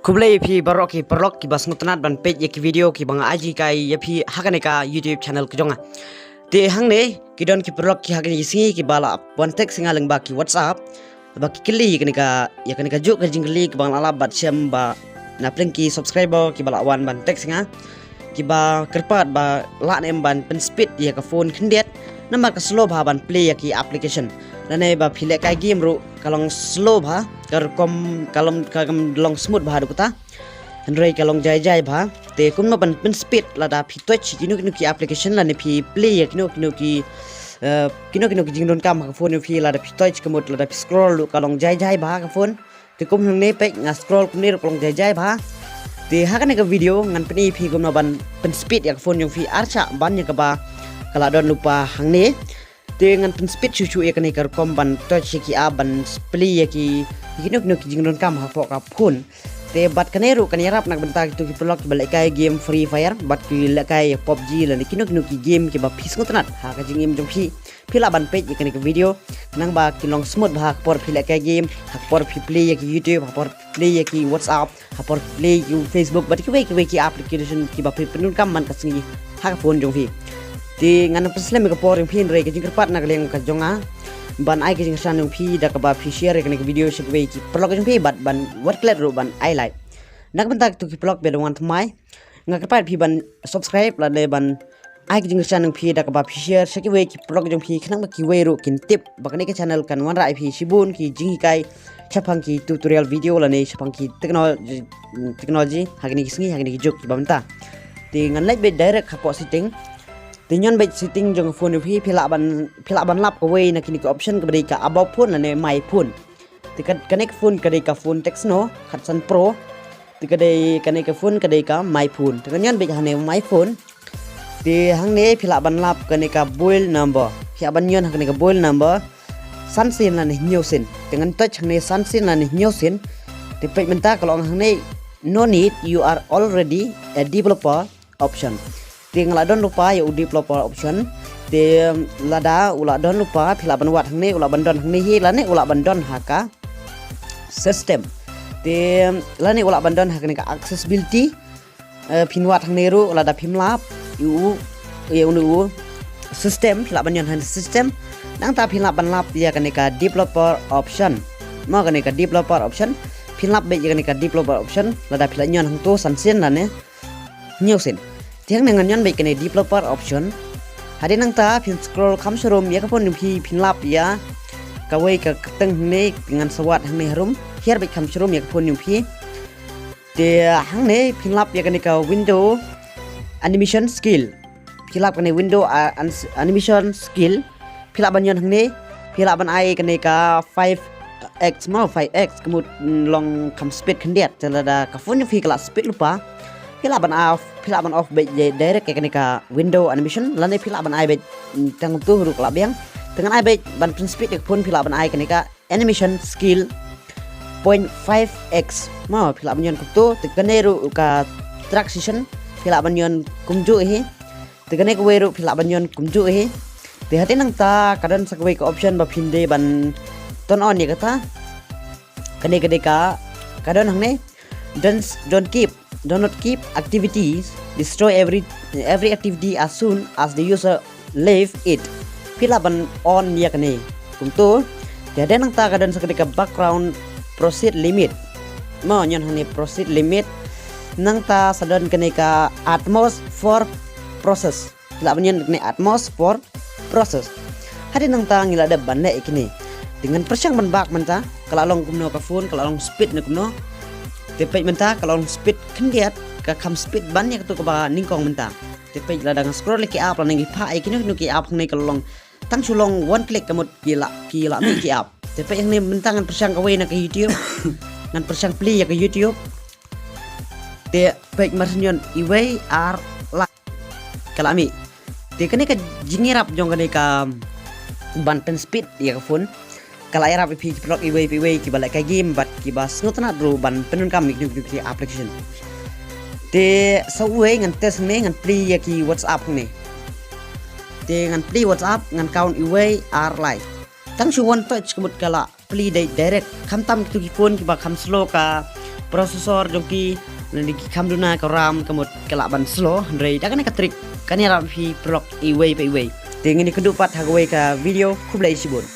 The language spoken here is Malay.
Kublai phi barok ki perlok ki bas ngutanat ban page ya ki video ki banga aji kai ya phi hakane ka YouTube channel ki jonga. Te hang ne ki don ki perlok ki hakane isi ki bala one text singalang ba ki WhatsApp ba ki kili kani ka ya kani ka juk ka jingli ki bang ala bat syam ba na pling ki subscriber ki bala wan ban text singa ki ba kerpat ba la nem ban pen speed ya ka phone khendet nambar ka slow ba ban play ya ki application lane ba phile kai game ru kalong slow ba kom kalong long smooth ba dukuta Android kalong jai ba te kum no ban pen speed la da phi touch kinu ki application la ne phi play ya kinu ki jingdon kam ka phone phi la da phi touch kamot la da phi scroll kalong jai ba ka phone te kum hang ne pe nga scroll kum ne kalong jai ba te hakane ka video ngan pen phi kum no ban pen speed ya ka phone yung phi archa ban ya ka ba kala don lupa hang ne dengan pen speed cucu ya kani kar kom ban touch ki aban play ya ki kinuk jingdon kam ha ka phone te bat kaneru kanirap nak bentar itu ki pelok balik kai game Free Fire bat ki lakai PUBG lan kinuk ki game ki ba phis ngutnat ha ka jingim jong phi la ban page ya kani ka video nang ba ki long smooth ba por phi lakai game ha por phi play ya ki YouTube ha por play ya ki WhatsApp ha por play ki Facebook bat ki ki application ki ba phi penun kam man ka singi ha ka phone jong phi ti ngana pesle me ka por yung phin re ka jingkar pat na kaleng ka jonga ban ai ka jing san yung phi da ka ba phi share ka video shik we ki plog yung phi bat ban what clear ro ban I like nak bentak tu ki plog be want mai ngak pat phi ban subscribe la le ban ai ka jing san yung phi da ka ba phi share shik we ki plog yung phi khnang ba ki we ro kin tip ba ka ka channel kan wan ra phi sibun ki jing kai chapang ki tutorial video la ne chapang ki technology hagni ki singi hagni ki jok ki ba menta ti ngan like be direct ka ko setting tinyon baik setting jong phone phi phila ban lap ka way na kini ka option ka ka about phone na ne my phone tikat connect phone ka phone text no khatsan pro tikadai connect ka phone ka my phone tikanyon baik hane my phone ti hang ne phila ban lap ka boil number phia ban yon ka boil number sansin na ne nyosin dengan touch hang ne sansin na ne nyosin ti pek menta kalau hang ne no need you are already a developer option ting la don lupa ya developer option te lada ula don lupa phila ban wat hang ne ula ban don hang ne hi la ne ula ban don haka system te la ne ula ban don haka ne ka accessibility phin wat hang ne ru ula da phim lap yu system phila ban yon han system nang ta phila ban lap ya ka ne ka developer option ma ka ne ka developer option phin lap be ya ka ne ka developer option la da phila nyon hang to sansin la ne nyosin tiang dengan yon baik kene developer option hari nang ta pin scroll kam showroom ya kapon phi pin lap ya kawai ka teng ne dengan sawat hang ne harum hier baik kam showroom ya kapon phi de hang ne pin lap ya kene ka window animation skill philap kene window animation skill philap ban yon hang ne philap ban ai kene ka 5x mau 5x kemud long kam speed kendiat celada ka phone phi kala speed lupa phila ban off be direct ke ka window animation lan phila ban ai be tang tu ru kala biang dengan ai be ban speed ke pun phila ban ai ke ka animation skill 0.5x ma phila ban yon tu tekane ru ka transition phila ban yon kumju hi tekane ko ru phila ban yon kumju hi te hati nang ta kadan sakwe ka option ba phinde ban turn on ya kata kane ka kadan hang ne do not keep activities destroy every activity as soon as the user leave it phila ban on ya kane kumtu jadi nang ta kadan sakadika background proceed limit mo nyon hani proceed limit nang ta sadon kane ka atmos for process phila ban nyon kane atmos for process hari nang ta ngila da ban le ikini dengan persyang ban bak menta kala long kumno ka phone kala long speed na kumno tepek menta kalau speed kendiat ka kam speed ban ya tu ka ba ningkong menta tepek la dang scroll ki up la ngi pa ai kinu ki up ngai kalong tang sulong one click kamut kila mi ki up tepek yang ni menta ngan persang ka we na ka YouTube ngan persang play ya ka YouTube te pek marnyon iway ar la kalami te kene ka jingirap jong kene ka ban pen speed ya ka phone kala era pi blog iway ki balai ka game bat ki bas ngutna dru ban penun kam ni application te sawe ngan test ne ngan play ya ki WhatsApp ne te ngan play WhatsApp ngan count iway ar live tang chu one touch kemut kala play direct kam tam tu ki phone ki ba kam slow ka prosesor jongki lagi kamduna ka RAM kamut kalaban slow rei dakan ka trik kan ya ram fi prolog iway pa iway tingin ni kedupat hagaway ka video kublay sibun